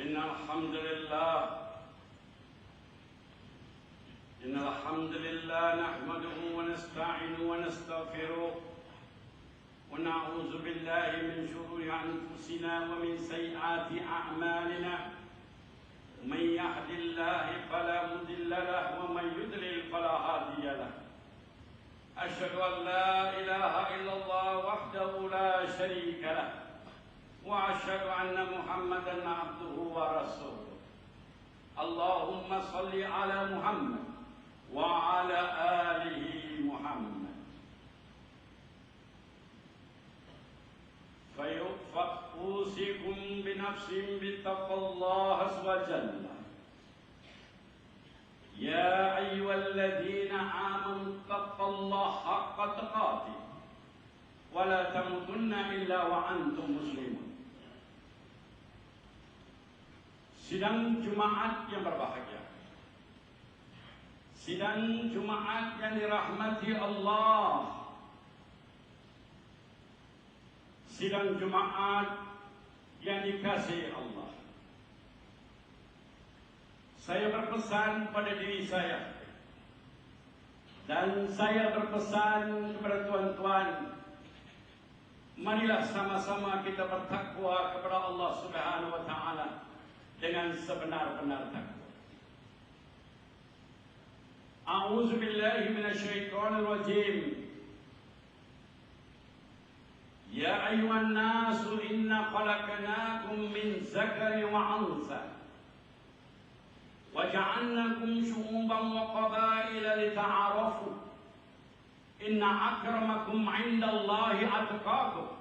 إن الحمد لله نحمده ونستعينه ونستغفره ونعوذ بالله من شرور أنفسنا ومن سيئات أعمالنا من يهد الله فلا مضل له ومن يضلل فلا هادي له أشهد أن لا إله إلا الله وحده لا شريك له وأشهد أن محمدا عبده ورسوله اللهم صل على محمد وعلى آله محمد فأوصيكم بنفسي بتقوى الله عز وجل يا أيها الذين آمنوا اتقوا الله حق تقاته ولا تموتن إلا وأنتم مسلمون. Sidang Jumaat yang berbahagia, sidang Jumaat yang dirahmati Allah, sidang Jumaat yang dikasihi Allah. Saya berpesan pada diri saya dan saya berpesan kepada tuan-tuan, marilah sama-sama kita bertakwa kepada Allah Subhanahu wa taala dengan sebenar-benar takwa. A'udzu billahi minasyaitonir rajim. Ya ayyuhan nasu inna khalaqnakum min dzakarin wa untha wa ja'alnakum syu'uban wa qabaila lita'arafu. Inna akramakum 'indallahi atqakum.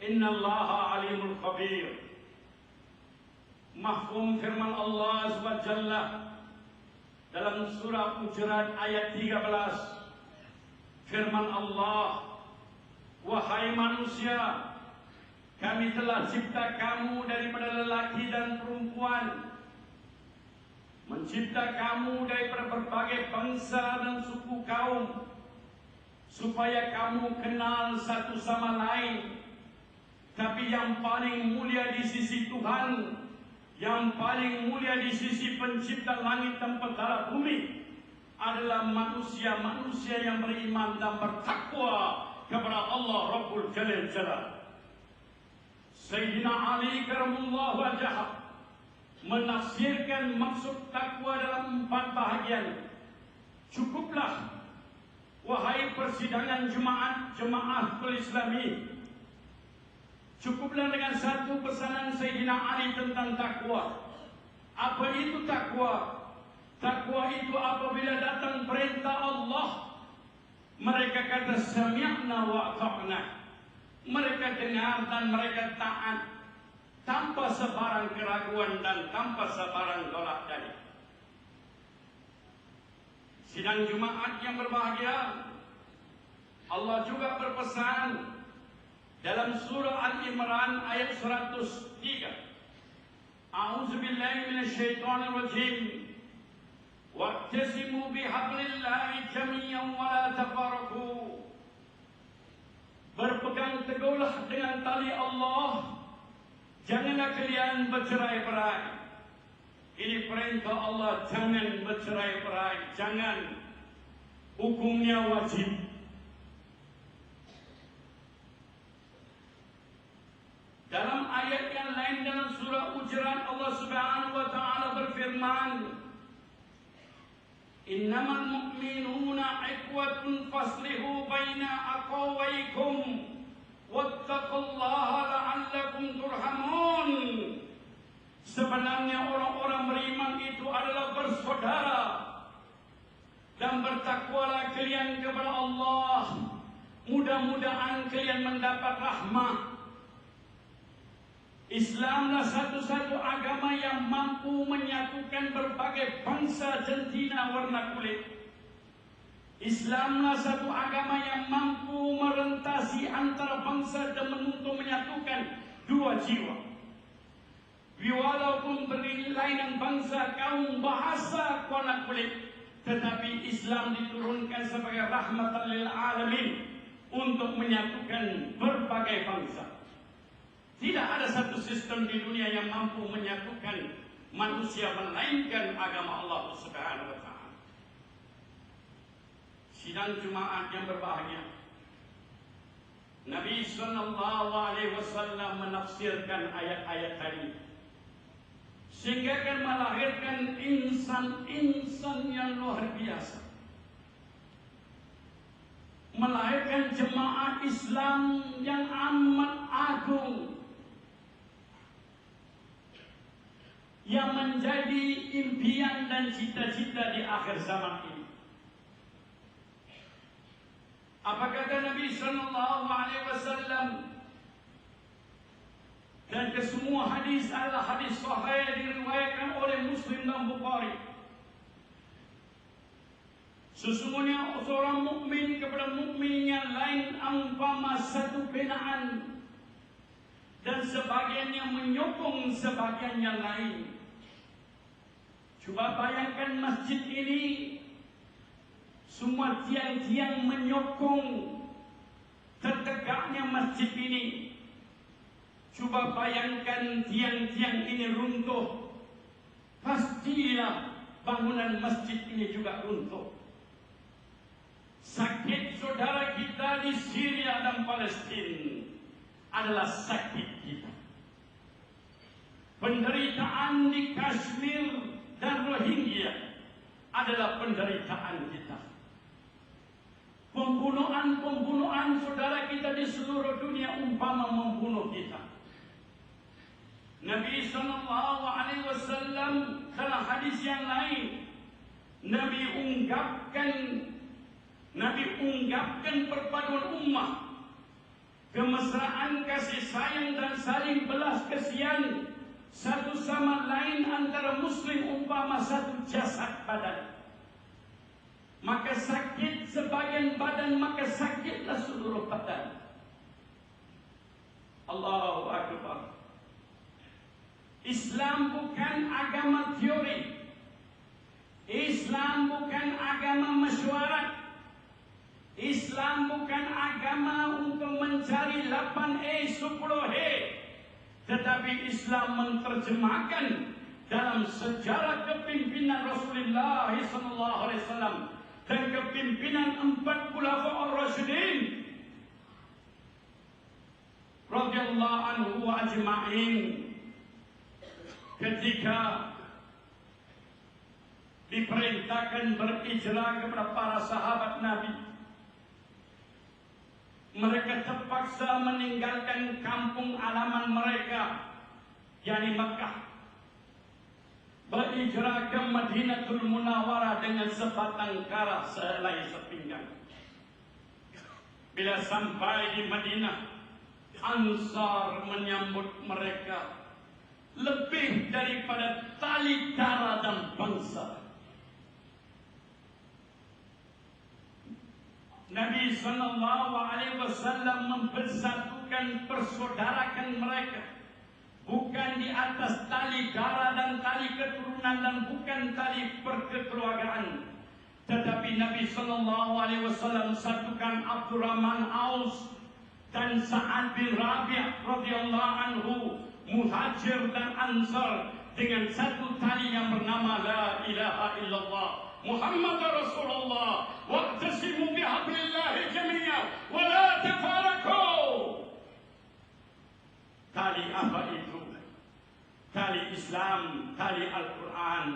Innallaha 'alimul khabir. Mahfum firman Allah SWT dalam surah Hujurat ayat 13. Firman Allah, wahai manusia, kami telah cipta kamu daripada lelaki dan perempuan, mencipta kamu daripada berbagai bangsa dan suku kaum, supaya kamu kenal satu sama lain. Tapi yang paling mulia di sisi Tuhan, yang paling mulia di sisi pencipta langit dan petala bumi adalah manusia-manusia yang beriman dan bertakwa kepada Allah Rabbul Jalil Jalal. Sayyidina Ali karamullahu wajhah menafsirkan maksud takwa dalam 4 bahagian. Cukuplah, wahai persidangan jemaah Islami, cukuplah dengan satu pesanan Sayyidina Ali tentang takwa. Apa itu takwa? Takwa itu apabila datang perintah Allah, mereka kata sami'na wa ata'na. Mereka dengar dan mereka taat tanpa sebarang keraguan dan tanpa sebarang tolak dari. Sidang Jumaat yang berbahagia, Allah juga berpesan dalam surah Al-Imran ayat 103. A'udzu billahi minasyaitonir rajim. Wa'tasimu bihablillahi jami'an wa la tafarraqu. Berpegang teguhlah dengan tali Allah, janganlah kalian bercerai-berai. Ini perintah Allah, jangan bercerai-berai, jangan. Hukumnya wajib. Dalam ayat yang lain dalam surah Hujurat, Allah Subhanahu wa taala berfirman, innamal mu'minuna ikhwatun faslihu baina aqawaikum wattaqullaha la'allakum turhamun. Sebenarnya orang-orang beriman itu adalah bersaudara, dan bertakwalah kalian kepada Allah, mudah-mudahan kalian mendapat rahmat. Islamlah satu-satu agama yang mampu menyatukan berbagai bangsa jantina warna kulit. Islamlah satu agama yang mampu merentasi antara bangsa dan menuntut menyatukan dua jiwa. Walaupun berlainan bangsa, kaum, bahasa, warna kulit, tetapi Islam diturunkan sebagai rahmatan lil alamin untuk menyatukan berbagai bangsa. Tidak ada satu sistem di dunia yang mampu menyatukan manusia melainkan agama Allah Subhanahu wa taala. Sidang jemaat yang berbahagia, Nabi sallallahu alaihi wasallam menafsirkan ayat-ayat tadi sehingga akan melahirkan insan-insan yang luar biasa, melahirkan jemaah Islam yang amat agung, yang menjadi impian dan cita-cita di akhir zaman ini. Apa kata Nabi sallallahu alaihi wasallam? Dan kesemua hadis adalah hadis sahih diriwayatkan oleh Muslim dan Bukhari. Sesungguhnya seorang mukmin kepada mukmin yang lain umpama satu binaan, dan sebagiannya menyokong sebagian yang lain. Coba bayangkan masjid ini, semua tiang-tiang menyokong tertegaknya masjid ini. Coba bayangkan tiang-tiang ini runtuh, pastilah bangunan masjid ini juga runtuh. Sakit saudara kita di Syria dan Palestina adalah sakit kita. Penderitaan di Kashmir dan Rohingya adalah penderitaan kita. Pembunuhan saudara kita di seluruh dunia umpama membunuh kita. Nabi sallallahu alaihi wasallam dalam hadis yang lain, Nabi ungkapkan perpaduan ummah, kemesraan, kasih sayang dan saling belas kasihan satu sama lain antara muslim umpama satu jasad badan. Maka sakit sebagian badan, maka sakitlah seluruh badan. Allahu Akbar. Islam bukan agama teori. Islam bukan agama mesyuarat. Islam bukan agama untuk mencari 8E 10H. Tetapi Islam menerjemahkan dalam sejarah kepimpinan Rasulullah SAW dan kepimpinan 4 khulafaur rasyidin radhiyallahu anhu wa ajma'in. Ketika diperintahkan berhijrah kepada para sahabat Nabi, mereka terpaksa meninggalkan kampung halaman mereka, yakni Makkah, berhijrah ke Madinatul Munawwarah dengan sebatang kara sehelai sepinggang. Bila sampai di Madinah, Ansar menyambut mereka lebih daripada tali darah dan bangsa. Nabi sallallahu alaihi wasallam mempersatukan, persaudarakan mereka, bukan di atas tali darah dan tali keturunan dan bukan tali perkeluargaan, tetapi Nabi sallallahu alaihi wasallam satukan Abdurrahman Aus dan Sa'ad bin Rabi' radhiyallahu anhu, Muhajir dan Ansar, dengan satu tali yang bernama La ilaha illallah Muhammad Rasulullah wa'tasimu bihablillahi jami'an wa la tafarraqu. Tali apa itu? Tali Islam, tali Al-Quran.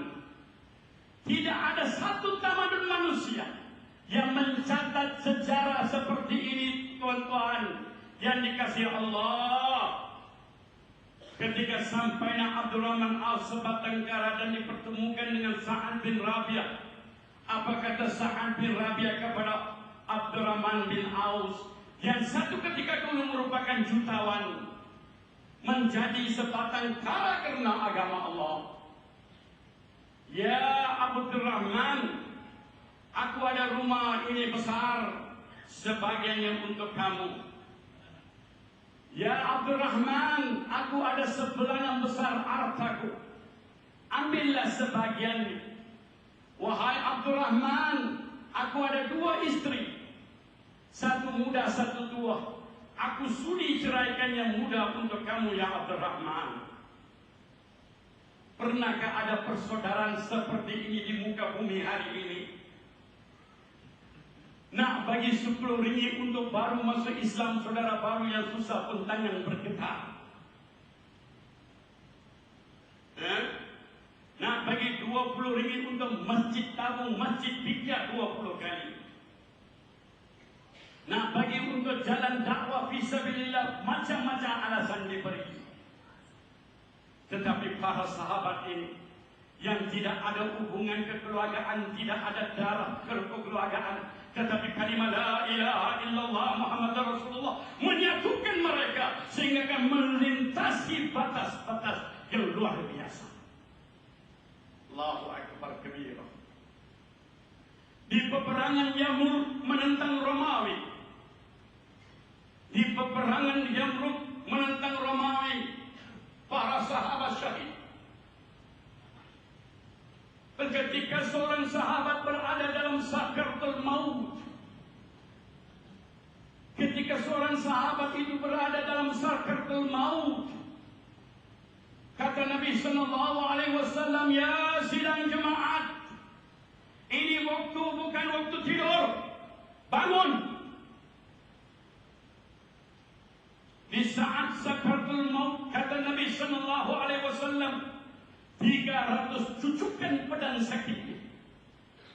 Tidak ada satu tamadun manusia yang mencatat sejarah seperti ini, tuan-tuan yang dikasihi Allah. Ketika sampainya Abdurrahman Aus sebatang kara dan dipertemukan dengan Sa'ad bin Rabi', apa kata Sa'ad bin Rabi' kepada Abdurrahman bin Aus, yang satu ketika dulu merupakan jutawan, menjadi sebatang kara karena agama Allah. Ya Abdurrahman, aku ada rumah ini besar, sebagiannya untuk kamu. Ya Abdurrahman, aku ada sebelahan besar hartaku, ambillah sebagiannya. Wahai Abdurrahman, aku ada 2 istri, satu muda, satu tua. Aku sudi ceraikan yang muda untuk kamu ya Abdurrahman. Pernahkah ada persaudaraan seperti ini di muka bumi hari ini? Nak bagi 10 ringgit untuk baru masuk Islam, saudara baru yang susah pun tangan bergetar. Nak bagi 20 ringgit untuk masjid tabung, masjid pijak 20 kali. Nak bagi untuk jalan dakwah fisabilillah, macam-macam alasan diberi. Tetapi para sahabat ini yang tidak ada hubungan kekeluargaan, tidak ada darah kekeluargaan, tetapi kalimat la ilaha illallah Muhammad Rasulullah menyatukan mereka sehingga akan melintasi batas-batas yang luar biasa. Allahu Akbar kabira. Di peperangan Yamruk menentang Romawi. Di peperangan Yamruk menentang Romawi, para sahabat syahid. Ketika seorang sahabat berada dalam sakaratul maut, ketika seorang sahabat itu berada dalam sakaratul maut, kata Nabi sallallahu alaihi wasallam, ya sidang jemaat, ini waktu bukan waktu tidur, bangun. Di saat sakaratul maut, kata Nabi sallallahu alaihi wasallam, 300 cucukan pedang sakit.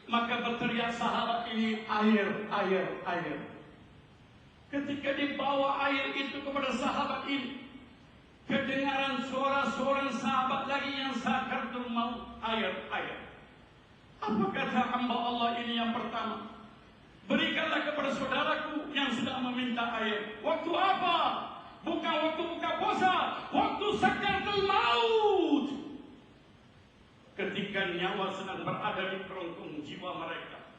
Maka berteriak sahabat ini, air, air, air. Ketika dibawa air itu kepada sahabat ini, kedengaran suara seorang sahabat lagi yang sakaratul maut, air, air. Apa kata hamba Allah ini yang pertama? Berikanlah kepada saudaraku yang sudah meminta air. Waktu apa? Bukan waktu buka puasa, waktu sakaratul maut. Ketika nyawa sedang berada di kerongkong jiwa mereka.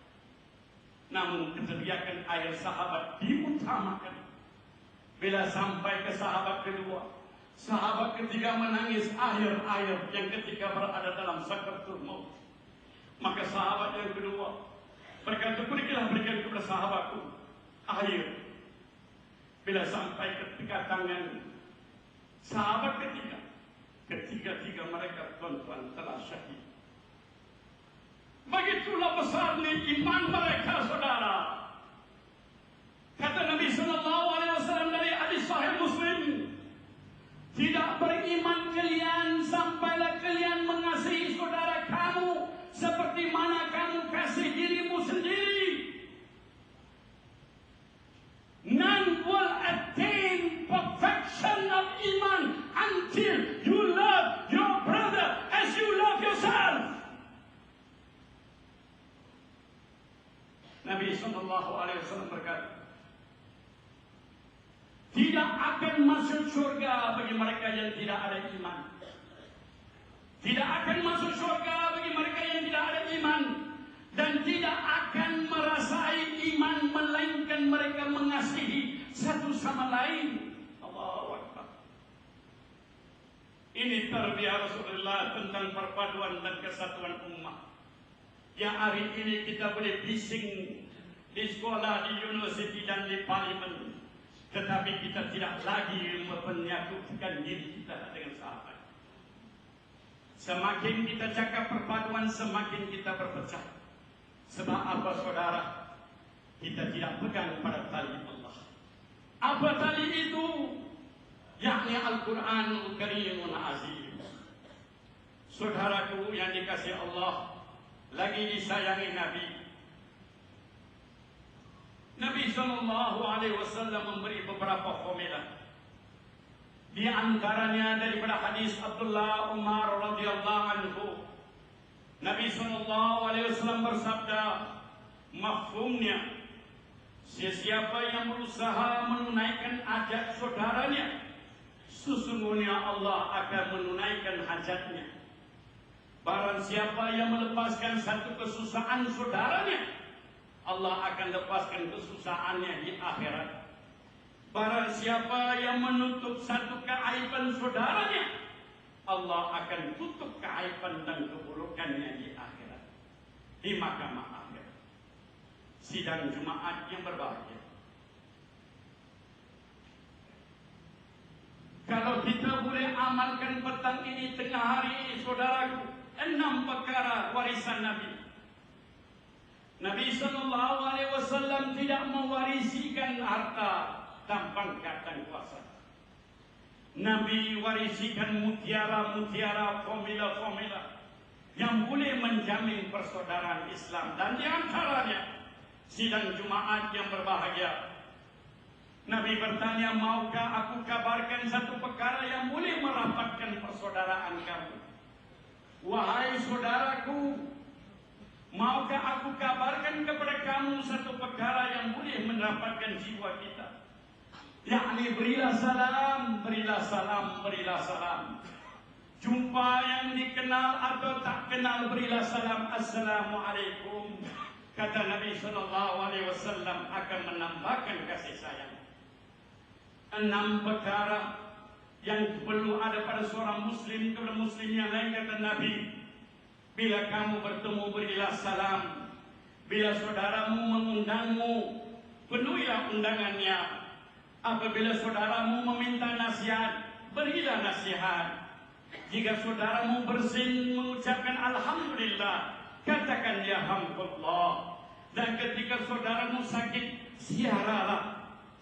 Namun keteriakan air sahabat diutamakan. Bila sampai ke sahabat kedua, sahabat ketiga menangis air-air yang ketika berada dalam sakaratul maut. Maka sahabat yang kedua berkata, berikan kepada sahabatku air. Bila sampai ketika tangan sahabat ketiga, ketiga-tiga mereka tuan-tuan telah syahid. Begitulah besarnya iman mereka, saudara. Kata Nabi sallallahu alaihi wasallam dari hadis sahih Muslim, tidak beriman kalian sampailah kalian mengasihi saudara kamu seperti mana kamu kasih dirimu sendiri. None will attain perfection of iman until you love your brother as you love yourself. Nabi sallallahu alaihi wasallam berkata, tidak akan masuk surga bagi mereka yang tidak ada iman. Tidak akan masuk surga bagi mereka yang tidak ada iman. Dan tidak akan merasai iman melainkan mereka mengasihi satu sama lain. Allahu Akbar. Ini tarbiyah Rasulullah tentang perpaduan dan kesatuan ummah. Yang hari ini kita boleh bising di sekolah, di universiti dan di parlimen. Tetapi kita tidak lagi menyatukan diri kita dengan sahabat. Semakin kita cakap perpaduan, semakin kita berpecah. Sebab apa saudara? Kita tidak pegang pada tali Allah. Apa tali itu? Yakni Al-Quranul Karimul Azim. Saudaraku yang dikasihi Allah, lagi disayangi Nabi. Nabi sallallahu alaihi wasallam memberi beberapa formulah. Di antaranya daripada hadis Abdullah Umar radhiyallahu anhu, Nabi sallallahu alaihi wasallam bersabda, mafhumnya, sesiapa yang berusaha menunaikan hajat saudaranya, sesungguhnya Allah akan menunaikan hajatnya. Barang siapa yang melepaskan satu kesusahan saudaranya, Allah akan lepaskan kesusahannya di akhirat. Barang siapa yang menutup satu keaiban saudaranya, Allah akan tutup keaiban dan keburukannya di akhirat, di mahkamah akhirat. Sidang Jumaat yang berbahagia, Kalau kita boleh amalkan petang ini, tengah hari ini, saudaraku, 6 perkara warisan Nabi. Nabi SAW tidak mewarisikan harta dan pangkat dan kuasa. Nabi warisikan mutiara-mutiara, formula-formula yang boleh menjamin persaudaraan Islam. Dan di antaranya sidang Jumaat yang berbahagia. Nabi bertanya, maukah aku kabarkan satu perkara yang boleh merapatkan persaudaraan kamu? Wahai saudaraku, maukah aku kabarkan kepada kamu satu perkara yang boleh merapatkan jiwa kita? Yakni berilah salam, berilah salam, berilah salam. Jumpa yang dikenal atau tak kenal, berilah salam. Assalamualaikum. Kata Nabi SAW akan menambahkan kasih sayang. 6 perkara yang perlu ada pada seorang muslim kepada muslim yang lain. Kata Nabi, bila kamu bertemu, berilah salam. Bila saudaramu mengundangmu, penuhilah undangannya. Apabila saudaramu meminta nasihat, berilah nasihat. Jika saudaramu bersin mengucapkan Alhamdulillah, katakan ya Hamdulillah. Dan ketika saudaramu sakit, ziarahlah.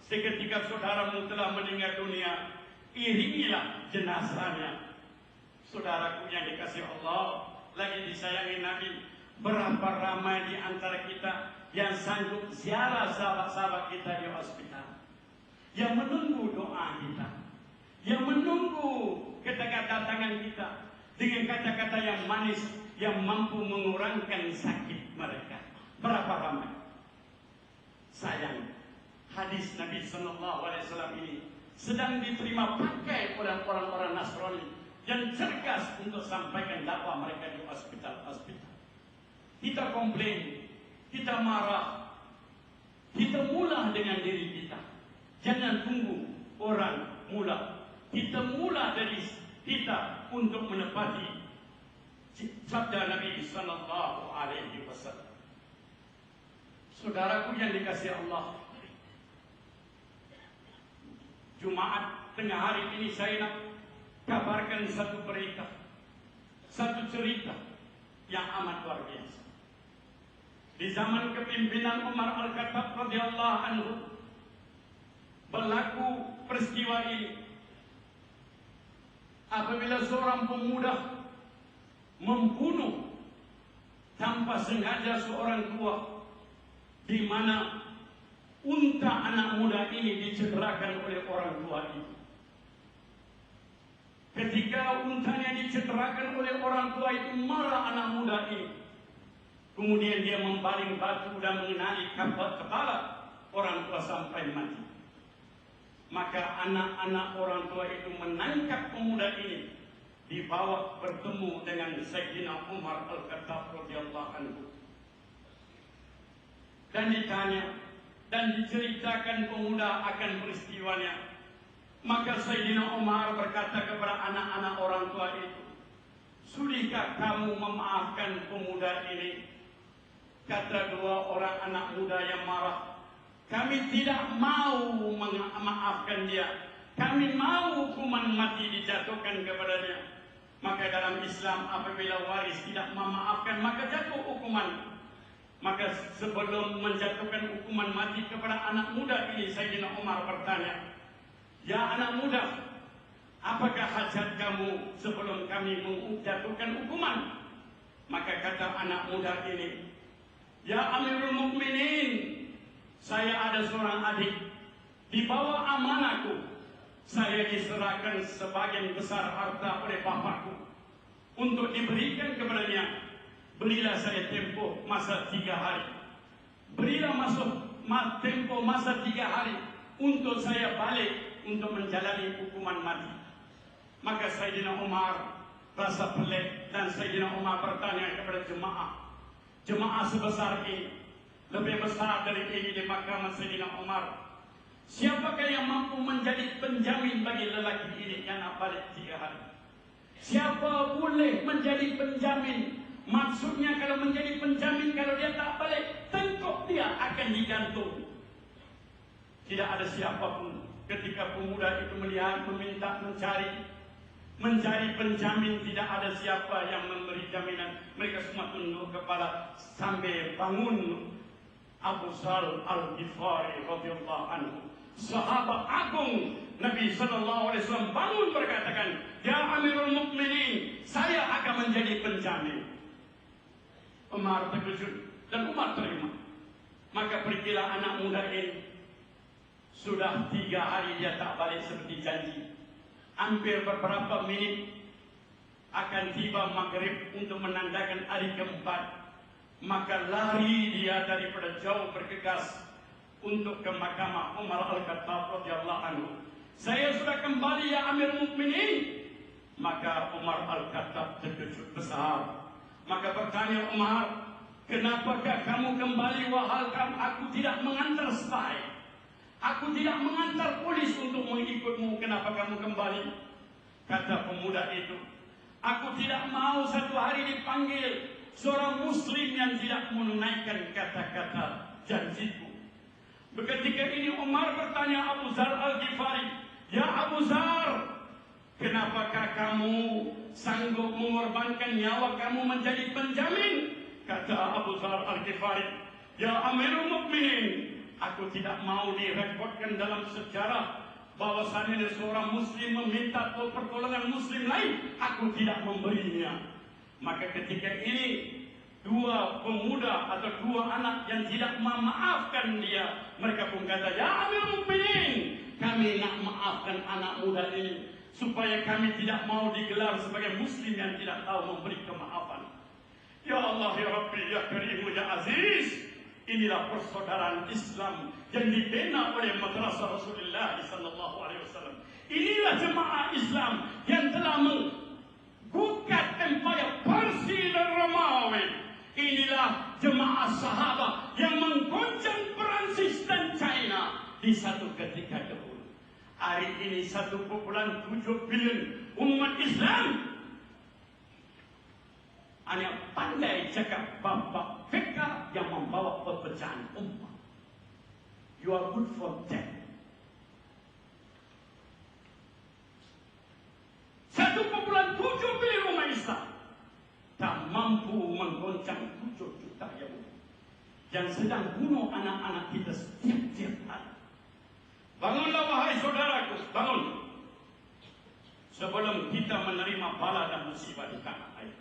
Seketika saudaramu telah meninggal dunia, iringilah jenazahnya. Saudaraku yang dikasihi Allah, lagi disayangi Nabi, berapa ramai di antara kita yang sanggup ziarah sahabat-sahabat kita di hospital, yang menunggu doa kita, yang menunggu kedatangan kita dengan kata-kata yang manis yang mampu mengurangkan sakit mereka. Berapa ramai? Sayang, hadis Nabi SAW ini sedang diterima pakai oleh orang-orang Nasrani yang cergas untuk sampaikan dakwah mereka di hospital-hospital. Kita komplain, kita marah, kita mula dengan diri kita. Jangan tunggu orang mula. Kita mula dari kita untuk menepati sabda Nabi SAW. Saudaraku yang dikasihi Allah, Jumaat tengah hari ini saya nak kabarkan satu berita, satu cerita yang amat luar biasa. Di zaman kepimpinan Umar Al-Khattab radhiyallahu anhu berlaku peristiwa ini. Apabila seorang pemuda membunuh tanpa sengaja seorang tua, di mana unta anak muda ini dicederakan oleh orang tua itu. Ketika untanya dicederakan oleh orang tua itu, marah anak muda ini. Kemudian dia membaling batu dan mengenai kepala orang tua sampai mati. Maka anak-anak orang tua itu menangkap pemuda ini, dibawa bertemu dengan Sayyidina Umar Al-Khattab radhiyallahu anhu. Dan ditanya dan diceritakan pemuda akan peristiwanya. Maka Sayyidina Umar berkata kepada anak-anak orang tua itu, sudahkah kamu memaafkan pemuda ini? Kata 2 orang anak muda yang marah, kami tidak mau memaafkan dia. Kami mau hukuman mati dijatuhkan kepadanya. Maka dalam Islam apabila waris tidak memaafkan, maka jatuh hukuman. Maka sebelum menjatuhkan hukuman mati kepada anak muda ini, Sayyidina Umar bertanya, ya anak muda, apakah hajat kamu sebelum kami menjatuhkan hukuman? Maka kata anak muda ini, ya Amirul Mukminin, saya ada seorang adik, di bawah amanahku, saya diserahkan sebagian besar harta oleh bapakku untuk diberikan kepadanya. Berilah saya tempoh masa 3 hari. Berilah tempoh masa 3 hari untuk saya balik untuk menjalani hukuman mati. Maka Sayyidina Umar rasa pelik dan Sayyidina Umar bertanya kepada jemaah sebesar ini, lebih besar dari ini di mahkamah Sayyidina Umar, siapakah yang mampu menjadi penjamin bagi lelaki ini yang nak balik 3 hari? Siapa boleh menjadi penjamin? Maksudnya kalau menjadi penjamin, kalau dia tak balik, tengkok dia akan digantung. Tidak ada siapapun ketika pemuda itu melihat, meminta, mencari penjamin, tidak ada siapa yang memberi jaminan. Mereka semua tunduk kepala sampai bangun Abu Dzar Al-Ghifari radhiyallahu anhu, sahabat agung Nabi sallallahu alaihi wasallam, bangun berkatakan, "Ya Amirul Mukminin, saya akan menjadi penjamin." Umar terkejut dan Umar terima. Maka pergilah anak muda ini. Sudah 3 hari dia tak balik seperti janji. Hampir beberapa menit akan tiba maghrib untuk menandakan hari keempat. Maka lari dia daripada jauh bergegas untuk ke mahkamah Umar Al-Khattab radhiyallahu anhu. "Saya sudah kembali ya Amir Mukminin." Maka Umar Al-Khattab terkejut besar. Maka bertanya Umar, "Kenapakah kamu kembali wahai kamu? Aku tidak mengantar spy. Aku tidak mengantar polis untuk mengikutmu. Kenapa kamu kembali?" Kata pemuda itu, "Aku tidak mau satu hari dipanggil seorang muslim yang tidak menunaikan kata-kata janjiku." Ketika ini Umar bertanya Abu Dzar Al-Ghifari, "Ya Abu Dzar, kenapakah kamu sanggup mengorbankan nyawa kamu menjadi penjamin?" Kata Abu Dzar Al-Ghifari, "Ya Amirul Mukminin, aku tidak mau direkodkan dalam sejarah bahwasanya seorang muslim meminta pertolongan muslim lain, aku tidak memberinya." Maka ketika ini 2 pemuda atau 2 anak yang tidak memaafkan dia, mereka pun kata, "Ya Amirul Mukminin, kami nak maafkan anak muda ini supaya kami tidak mau digelar sebagai muslim yang tidak tahu memberi kemaafan." Ya Allah, ya Rabbi, ya Karim, ya Aziz, inilah persaudaraan Islam yang dibina oleh madrasah Rasulullah sallallahu alaihi wasallam. Inilah jemaah Islam yang telah menggugat empire Parsi dan Romawi. Inilah jemaah sahabat yang menggoncang Perancis dan China di satu ketika dahulu. Hari ini 1,7 bilion umat Islam hanya pandai cakap bab-bab fikah yang membawa perpecahan umat. You are good for that. 1,7 bilion umat Islam tak mampu menggoncang 7 juta Yahudi yang sedang bunuh anak-anak kita setiap hari. Bangunlah wahai saudaraku, bangun, sebelum kita menerima bala dan musibah di tanah air.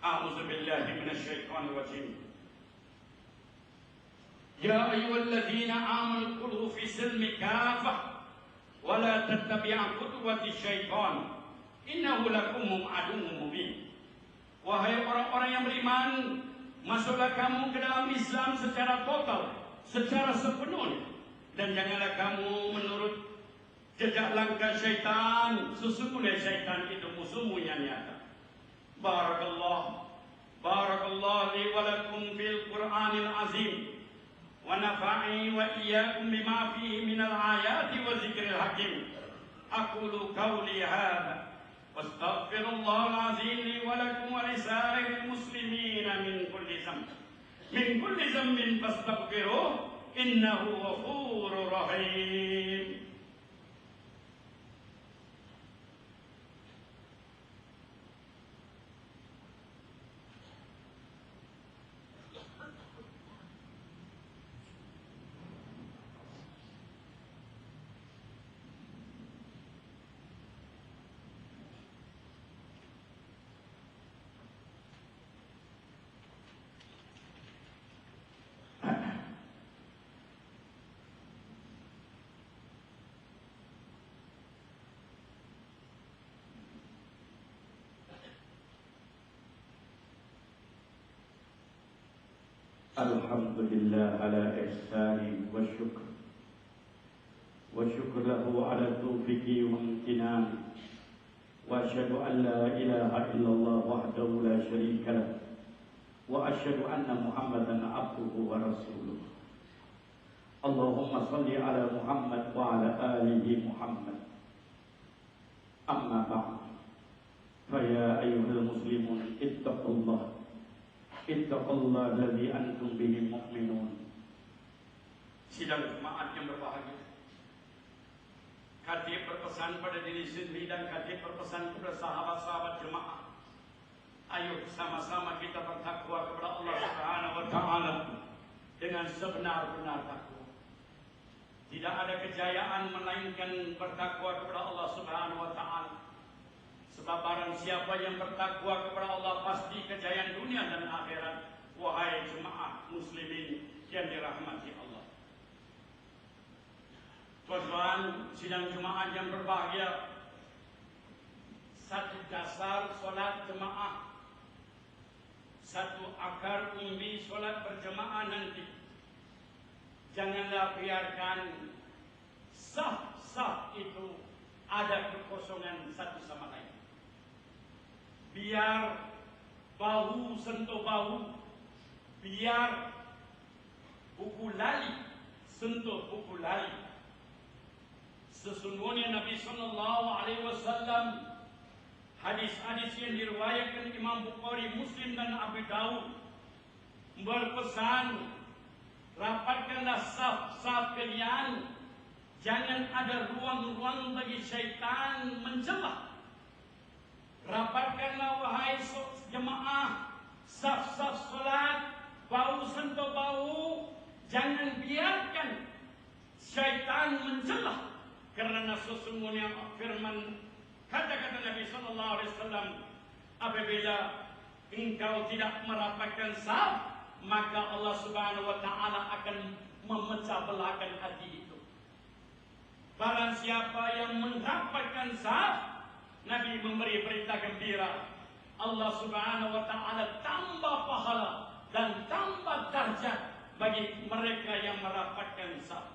A'udzu billahi minasyaitonir rajim. Ya ayyuhalladzina amanu qulu fi silmi kafah wa la tattabi'u khutuwati syaitan. Innahu lakum aduwwun mubin. Wahai orang-orang yang beriman, masuklah kamu ke dalam Islam secara total, secara sepenuhnya, dan janganlah kamu menurut jejak langkah syaitan. Sesungguhnya syaitan itu musuhmu yang nyata. Barakallah li wa lakum fil Qur'anil azim, wa nafa'ani wa iyyakum bima fihi minal ayati wa zikril hakim. Aqulu qawli hadha واستغفر الله العظيم لي ولكم ولسائر المسلمين من كل ذنب فاستغفروه إنه غفور رحيم. Alhamdulillah ala ihsani wa syukur lahu ala taufiqi wa imtinani wa asyhadu an la ilaha illallah wahdahu la syarika lah wa asyhadu anna Muhammadan abduhu wa rasuluh. Allahumma salli ala Muhammad wa ala alihi Muhammad. Amma ba'd. Fa ya ayyuhal muslimun ittaqullah alladzi antum bihi mu'minun. Sidang jemaat yang berbahagia, Khatib berpesan pada diri sendiri dan Khatib berpesan kepada sahabat-sahabat jemaah. Ayo sama-sama kita bertakwa kepada Allah Subhanahu wa taala dengan sebenar-benar takwa. Tidak ada kejayaan melainkan bertakwa kepada Allah Subhanahu wa taala. Sebab barang siapa yang bertakwa kepada Allah pasti kejayaan dunia dan akhirat. Wahai jemaah muslimin yang dirahmati Allah. Tuan-tuan, sidang jemaah yang berbahagia, satu dasar solat jemaah, satu akar umbi solat berjemaah nanti. Janganlah biarkan saf-saf itu ada kekosongan satu sama lain. Biar bahu sentuh bahu, biar buku lali sentuh buku lali. Sesungguhnya Nabi Sallallahu Alaihi Wasallam, hadis-hadis yang diriwayatkan Imam Bukhari, Muslim dan Abu Daud, berpesan, rapatkanlah saf-saf kalian, jangan ada ruang-ruang bagi syaitan mencelah. Rapatkanlah wahai jemaah, saf-saf solat, bahu sentuh bahu, jangan biarkan syaitan mencelah. Karena sesungguhnya firman kata-kata Nabi Sallallahu Alaihi Wasallam, apabila engkau tidak merapatkan saf, maka Allah Subhanahu Wa Taala akan memecah belahkan hati itu. Barang siapa yang merapatkan saf, Nabi memberi berita gembira, Allah Subhanahu Wa Taala tambah pahala dan tambah darjat bagi mereka yang merapatkan saf.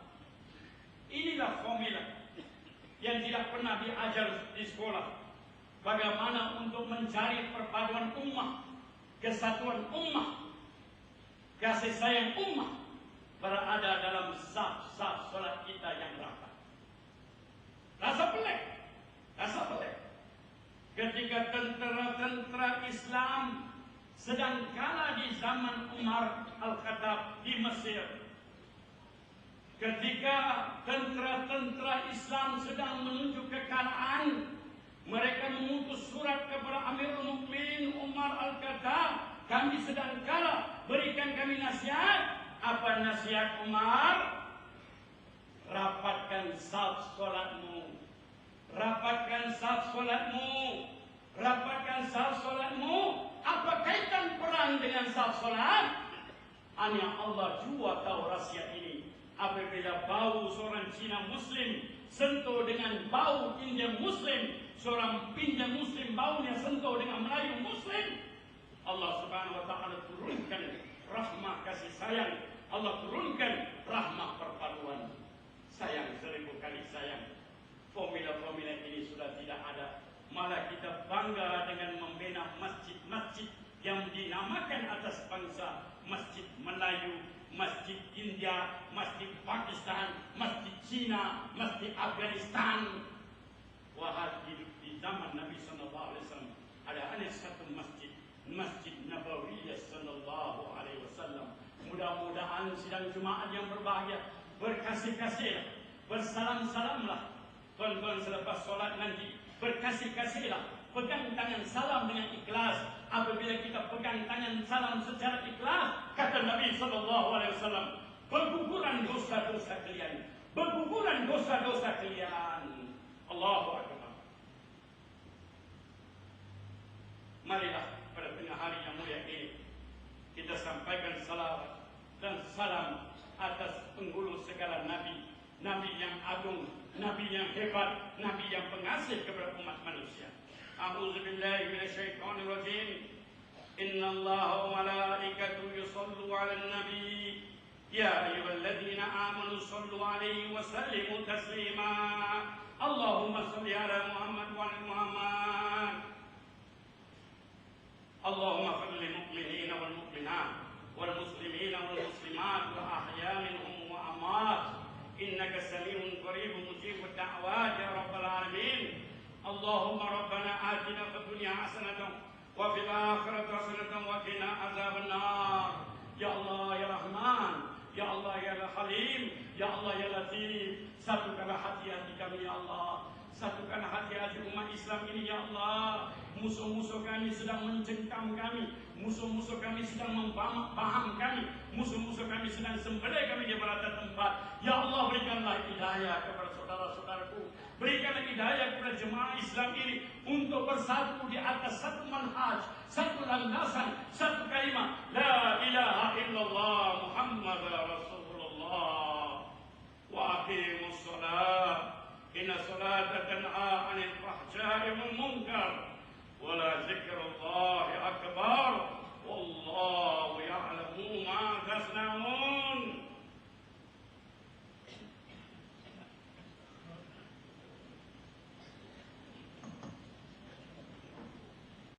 Inilah formula yang tidak pernah diajar di sekolah. Bagaimana untuk mencari perpaduan ummah, kesatuan ummah, kasih sayang ummah berada dalam saf-saf solat kita yang rapat. Rasa pelik. Ketika tentera-tentera Islam sedang kalah di zaman Umar Al-Khattab di Mesir. Ketika tentera-tentera Islam sedang menuju kekalahan, mereka mengutus surat kepada Amirul Mukminin Umar Al-Khattab, kami sedang kalah, berikan kami nasihat. Apa nasihat Umar? Rapatkan saf solatmu, rapatkan saf solatmu, rapatkan saf solatmu. Apa kaitan perang dengan saf solat? Hanya Allah jua tahu rahsia ini. Apabila bau seorang Cina Muslim sentuh dengan bau India Muslim, seorang India Muslim baunya sentuh dengan Melayu Muslim, Allah Subhanahu Wa Taala turunkan rahmah kasih sayang. Allah turunkan rahmah perpaduan. Sayang 1000 kali sayang. Formula-formula ini sudah tidak ada. Malah kita bangga dengan membina masjid-masjid yang dinamakan atas bangsa, Masjid Melayu, Masjid India, Masjid Pakistan, Masjid Cina, Masjid Afghanistan. Wahai di zaman Nabi Sallallahu Alaihi Wasallam ada hanya satu masjid, Masjid Nabawiyah Sallallahu Alaihi Wasallam. Mudah-mudahan sidang jemaat yang berbahagia berkasih-kasihlah, bersalam-salamlah. Tuan-tuan selepas solat nanti berkasih-kasihlah, pegang tangan salam dengan ikhlas. Apabila kita pegang tangan salam secara ikhlas, kata Nabi Sallallahu Alaihi Wasallam, berguguran dosa-dosa kalian, berguguran dosa-dosa kalian. Allahu Akbar. Marilah pada tengah hari yang mulia ini kita sampaikan salawat dan salam atas penghulu segala nabi, nabi yang agung, nabi yang hebat, nabi yang pengasih kepada umat manusia. A'udzu billahi minasyaitonir rajim. Innallaha wa malaikatahu yusallu 'alan nabi. Ya ayyuhalladzina amanu sallu 'alaihi wa sallimu taslima. Allahumma shalli 'ala Muhammad wa 'ala Muhammad. Allahumma ighfir lil mu'minina wal mu'minat wal muslimina wal muslimat wa ahya minhum wa amwat. Innaka sami'un qaribun mujibud da'wat ya rabbal alamin. Allahumma rabbana atina fid dunya hasanatan wa fil akhirati hasanatan wa qina azabannar. Ya Allah ya Rahman Ya Allah ya Halim, Ya Allah ya Latif. Satukanlah hati-hati kami ya Allah. Satukan hati-hati umat Islam ini ya Allah. Musuh-musuh kami sedang mencengkam kami. Musuh-musuh kami sedang mempaham kami. Musuh-musuh kami sedang sembelih kami di berada tempat. Ya Allah, berikanlah hidayah kepada saudara-saudaraku. Berikanlah hidayah kepada jemaah Islam ini untuk bersatu di atas satu manhaj, satu landasan, satu kalimat la ilaha illallah Muhammad Rasulullah. Wa aqimus salat. Inna salata tanha 'anil fahsya'i wal munkar. Wa la zikrullahi akbar.